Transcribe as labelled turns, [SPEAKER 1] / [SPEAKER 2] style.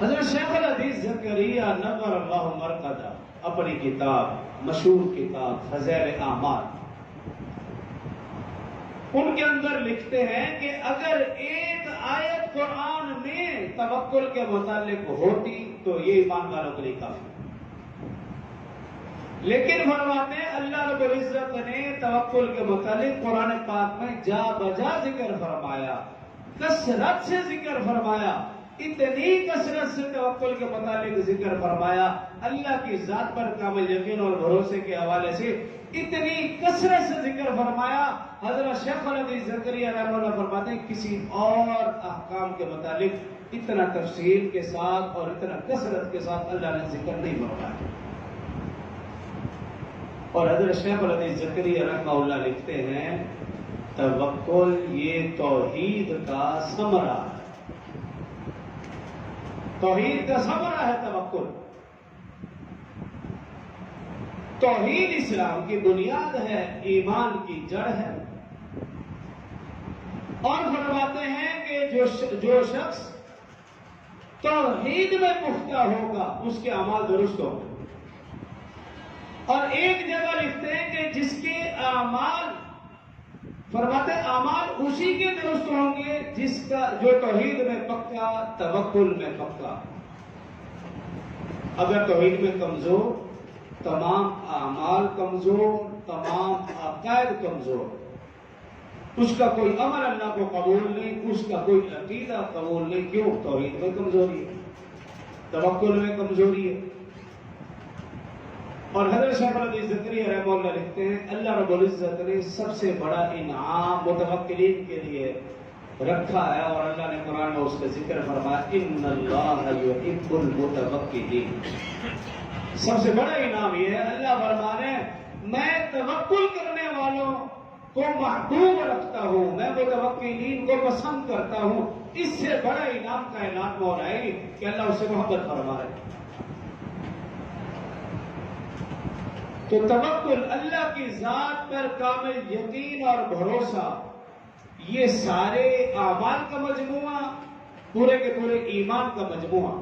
[SPEAKER 1] حضرت شیخ الحدیث زکریا نور اللہ مرقدہ اپنی کتاب مشہور کتاب فضائل اعمال ان کے اندر لکھتے ہیں کہ اگر ایک آیت قرآن میں توکل کے متعلق ہوتی تو یہ ایمان والوں کے لیے کافی، لیکن فرماتے ہیں اللہ رب العزت نے توکل کے متعلق قرآن پاک میں جا بجا ذکر فرمایا، کثرت سے ذکر فرمایا، اتنی کثرت سے توکل کے متعلق ذکر فرمایا، اللہ کی ذات پر کامل یقین اور بھروسے کے حوالے سے اتنی کثرت سے ذکر فرمایا۔ حضرت شیخ الحدیث زکریا رحمہ اللہ فرماتے ہیں کسی اور احکام کے متعلق اتنا تفصیل کے ساتھ اور اتنا کثرت کے ساتھ اللہ نے ذکر نہیں فرمایا۔ اور حضرت شیخ الحدیث زکریا رحمہ اللہ لکھتے ہیں توکل یہ توحید کا ثمرہ ہے، توحید کا ثمرہ ہے توکل۔ توحید اسلام کی بنیاد ہے، ایمان کی جڑ ہے، اور فرماتے ہیں کہ جو شخص توحید میں پختہ ہوگا اس کے اعمال درست ہوں گے۔ اور ایک جگہ لکھتے ہیں کہ جس کے اعمال، فرماتے ہیں اعمال اسی کے درست ہوں گے جس کا جو توحید میں پکا، توکل میں پکا۔ اگر توحید میں کمزور، تمام اعمال کمزور، تمام عقائد کمزور، اس کا کوئی عمل اللہ کو قبول نہیں، اس کا کوئی عقیدہ قبول نہیں، کیوں؟ توحید میں کمزوری ہے، توکل میں کمزوری ہے۔ اور حضرت شیخ الحدیث زکریا رحمہ اللہ لکھتے ہیں اللہ رب العزت نے سب سے بڑا انعام متوکلین کے لیے رکھا ہے، اور اللہ نے قرآن میں اس کا ذکر فرمایا ان اللہ یحب المتوکلین۔ سب سے بڑا انعام یہ ہے، اللہ فرمانے میں توکل کرنے والوں کو محبوب رکھتا ہوں، میں متوکلین کو پسند کرتا ہوں۔ اس سے بڑا انعام کائنات میں ہو رہا ہے کہ اللہ اس سے محبت فرما رہے۔ تو توکل، اللہ کی ذات پر کامل یقین اور بھروسہ، یہ سارے اعمال کا مجموعہ، پورے کے پورے ایمان کا مجموعہ۔